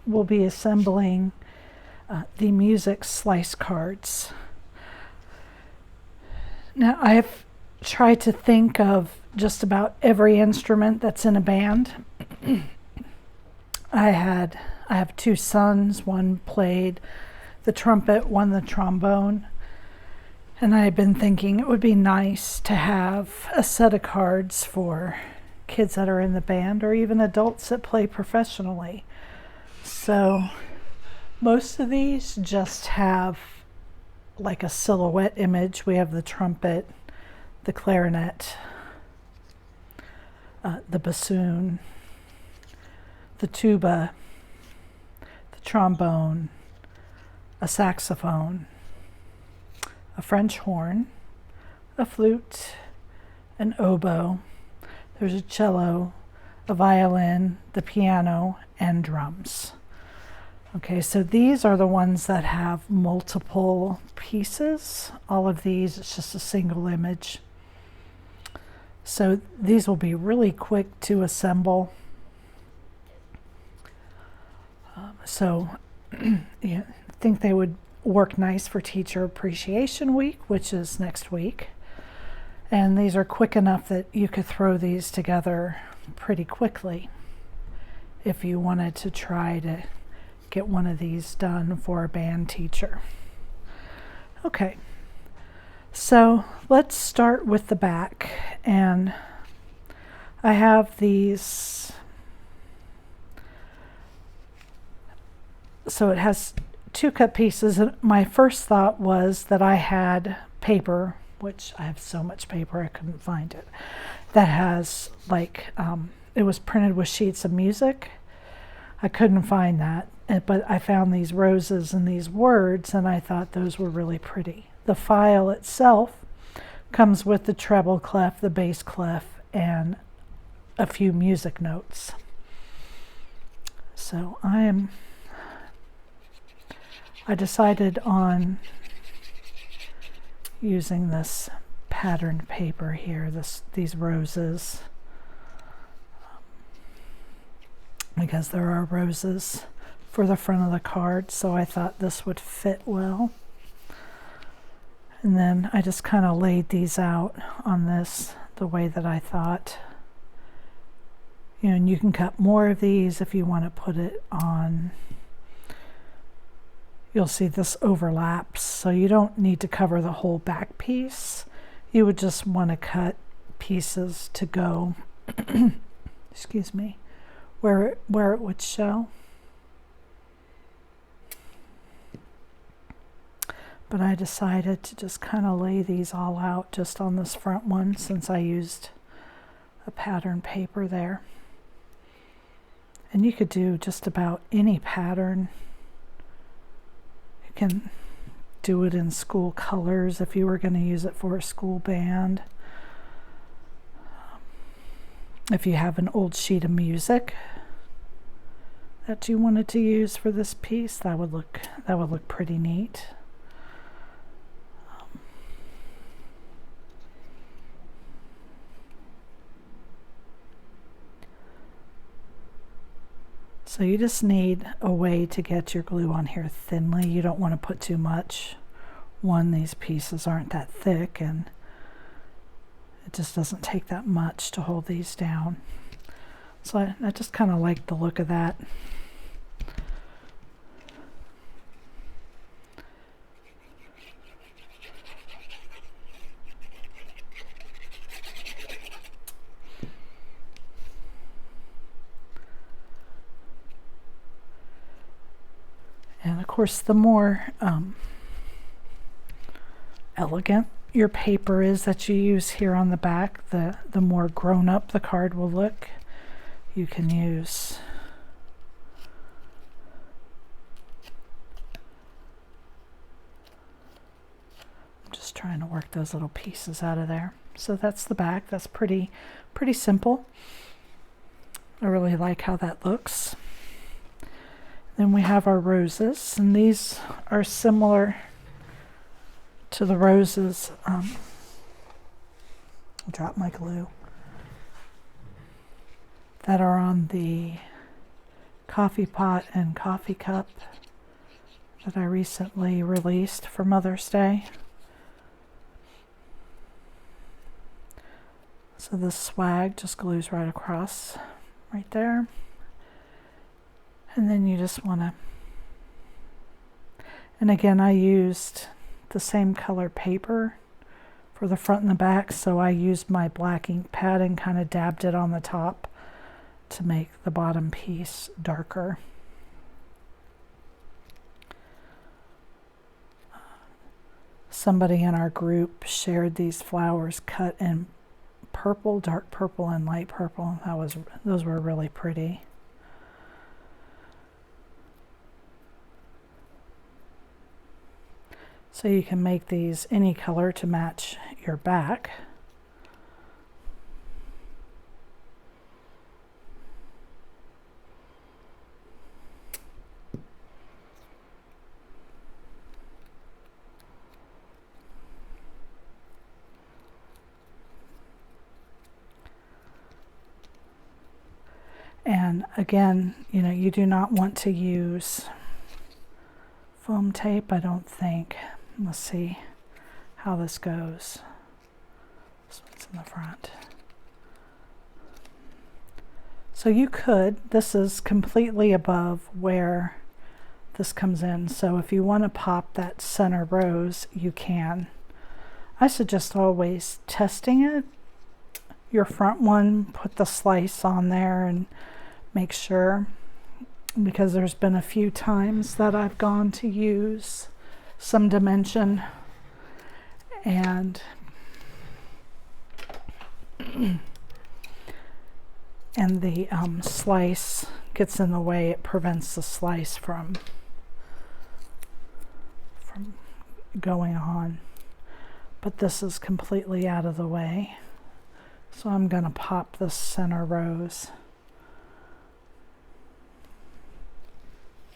we'll be assembling the music slice cards. Now, I have tried to think of just about every instrument that's in a band. I have two sons. One played the trumpet, one the trombone. And I had been thinking it would be nice to have a set of cards for kids that are in the band or even adults that play professionally. So most of these just have like a silhouette image. We have the trumpet, the clarinet, the bassoon, the tuba, the trombone, a saxophone, a French horn, a flute, an oboe, there's a cello, a violin, the piano, and drums. Okay, so these are the ones that have multiple pieces. All of these, it's just a single image. So these will be really quick to assemble. I think they would work nice for Teacher Appreciation Week, which is next week. And these are quick enough that you could throw these together pretty quickly if you wanted to try to get one of these done for a band teacher. Okay, so let's start with the back. And I have these, so it has two cut pieces. My first thought was that I had paper, which I have so much paper I couldn't find it, that has like, it was printed with sheets of music. I couldn't find that, but I found these roses and these words, and I thought those were really pretty. The file itself comes with the treble clef, the bass clef, and a few music notes. So I decided on using this patterned paper here, these roses, because there are roses for the front of the card, so I thought this would fit well. And then I just kind of laid these out on this the way that I thought. And you can cut more of these if you want to put it on. You'll see this overlaps, so you don't need to cover the whole back piece. You would just want to cut pieces to go, excuse me, where it would show. But I decided to just kind of lay these all out just on this front one, since I used a pattern paper there. And you could do just about any pattern. You can do it in school colors if you were going to use it for a school band. If you have an old sheet of music that you wanted to use for this piece, that would look pretty neat. So you just need a way to get your glue on here thinly. You don't want to put too much. One, these pieces aren't that thick, and it just doesn't take that much to hold these down. So I just kind of like the look of that. And of course, the more elegant your paper is that you use here on the back, the more grown up the card will look. You can use I'm just trying to work those little pieces out of there. So that's the back. That's pretty simple. I really like how that looks. Then we have our roses, and these are similar to the roses. I'll drop my glue. That are on the coffee pot and coffee cup that I recently released for Mother's Day. So this swag just glues right across right there. And then you just want to, and again, I used the same color paper for the front and the back, so I used my black ink pad and kind of dabbed it on the top to make the bottom piece darker. Somebody in our group shared these flowers cut in purple, dark purple, and light purple. Those were really pretty. So you can make these any color to match your back. And again, you do not want to use foam tape, I don't think. Let's see how this goes. This one's in the front. So you could, this is completely above where this comes in. So if you want to pop that center rose, you can. I suggest always testing it. Your front one, put the slice on there and make sure, because there's been a few times that I've gone to use some dimension and the slice gets in the way. It prevents the slice from going on. But this is completely out of the way. So I'm going to pop the center rose.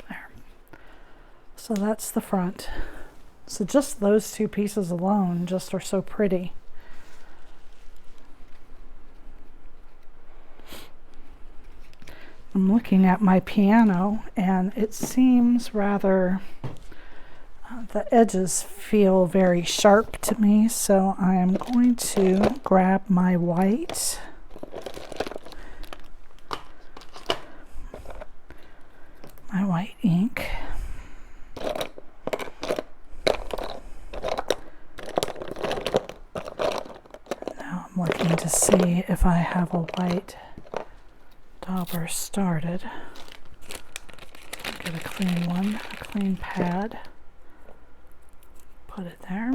There. So that's the front. So just those two pieces alone just are so pretty. I'm looking at my piano and it seems rather, the edges feel very sharp to me, so I am going to grab my white. My white ink. Now I'm looking to see if I have a white dauber started. Get a clean one, a clean pad. Put it there.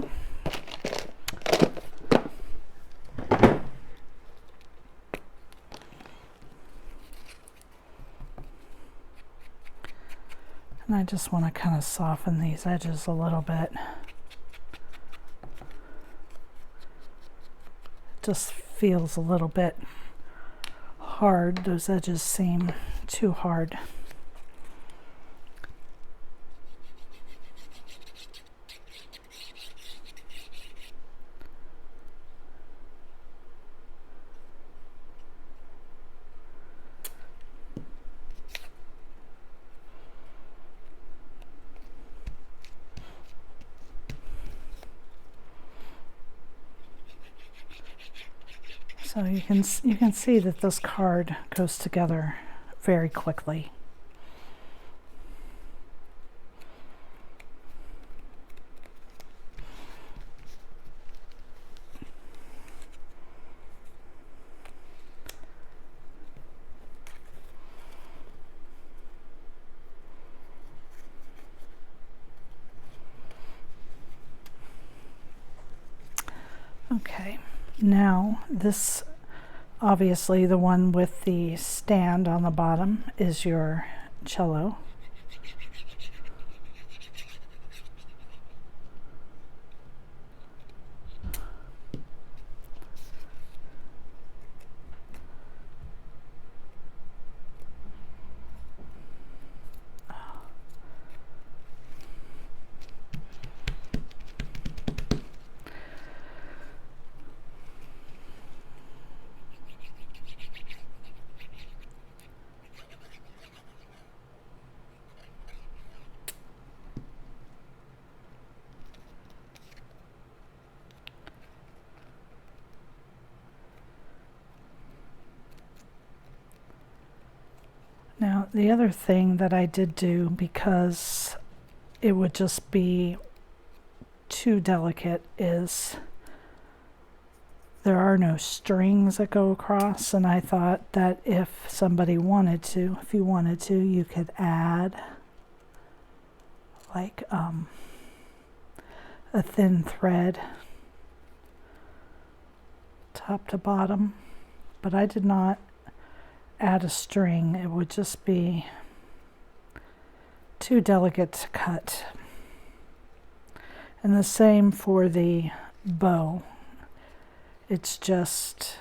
And I just want to kind of soften these edges a little bit. It just feels a little bit hard. Those edges seem too hard. So you can see that this card goes together very quickly. Okay. Now, this, obviously the one with the stand on the bottom is your cello. the other thing that I did do, because it would just be too delicate, is there are no strings that go across, and I thought that if somebody wanted to, if you wanted to, you could add like a thin thread top to bottom, but I did not add a string. It would just be too delicate to cut. And the same for the bow. It's just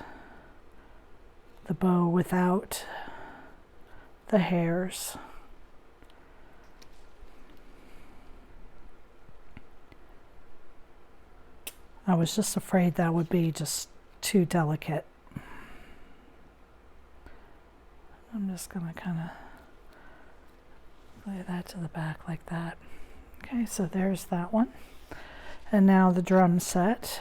the bow without the hairs. I was just afraid that would be just too delicate. I'm just going to kind of lay that to the back like that. Okay, so there's that one. And now the drum set.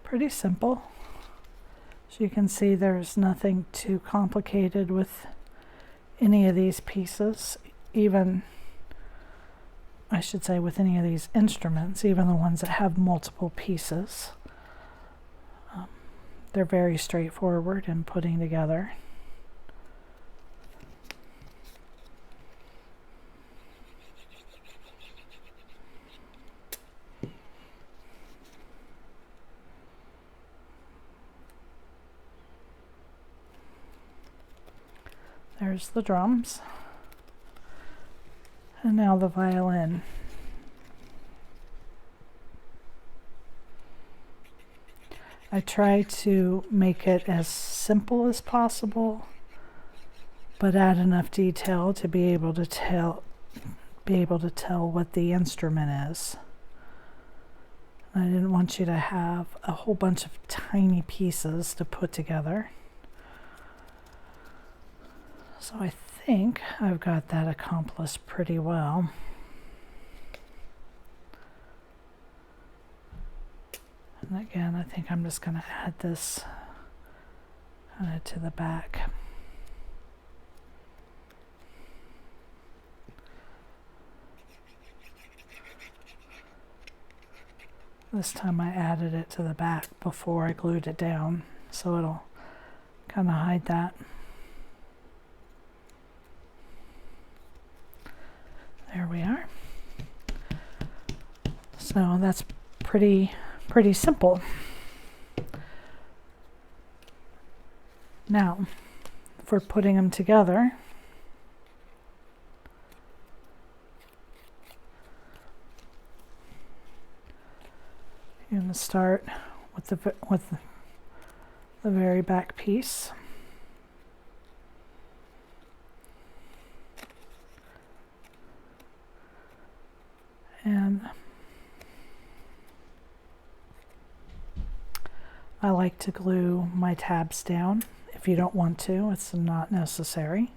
Pretty simple. As you can see, there's nothing too complicated with any of these pieces, even, I should say, with any of these instruments, even the ones that have multiple pieces. They're very straightforward in putting together. There's the drums, and now the violin. I try to make it as simple as possible, but add enough detail to be able to tell what the instrument is. I didn't want you to have a whole bunch of tiny pieces to put together. So I think I've got that accomplished pretty well. And again, I think I'm just going to add this kind of to the back. This time I added it to the back before I glued it down, so it'll kind of hide that. There we are. So that's pretty simple. Now, for putting them together, you're going to start with the very back piece. And I like to glue my tabs down. If you don't want to, it's not necessary.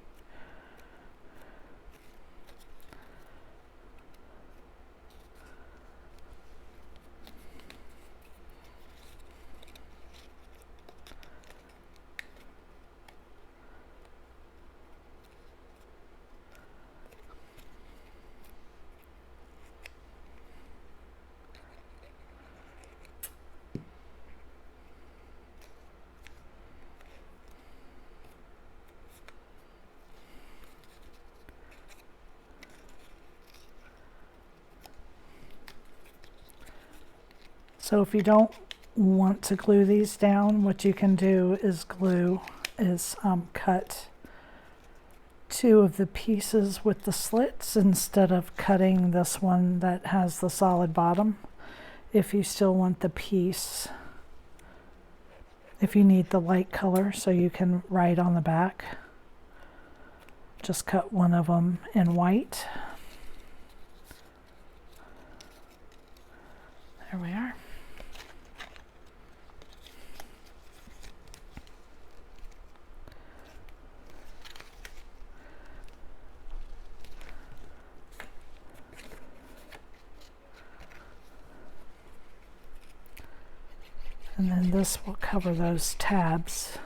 So if you don't want to glue these down, what you can do is cut two of the pieces with the slits instead of cutting this one that has the solid bottom. if you still want the piece, if you need the light color so you can write on the back, just cut one of them in white. There we are. And then this will cover those tabs.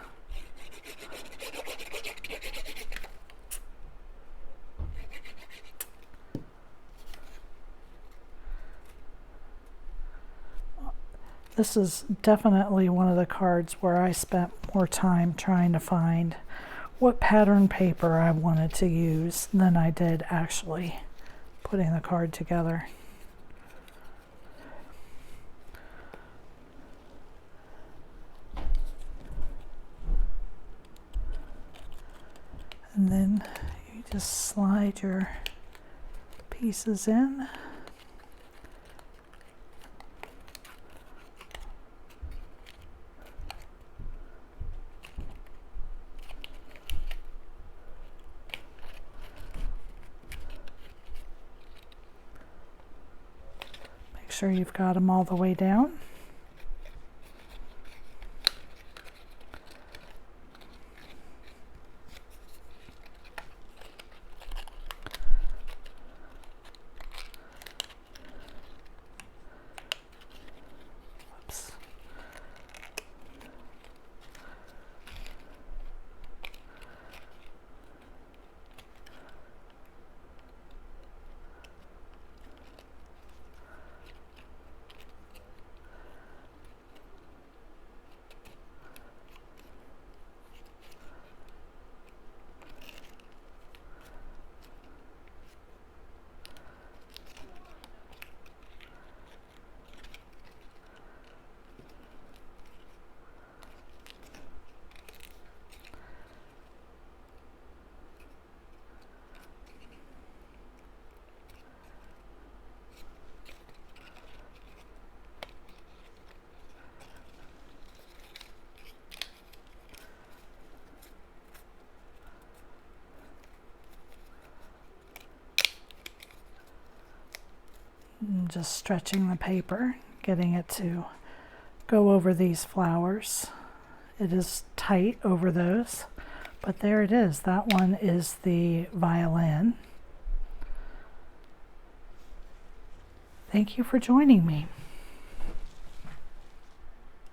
This is definitely one of the cards where I spent more time trying to find what pattern paper I wanted to use than I did actually putting the card together. And then you just slide your pieces in. Make sure you've got them all the way down. Just stretching the paper, getting it to go over these flowers. It is tight over those, but there it is. That one is the violin. Thank you for joining me.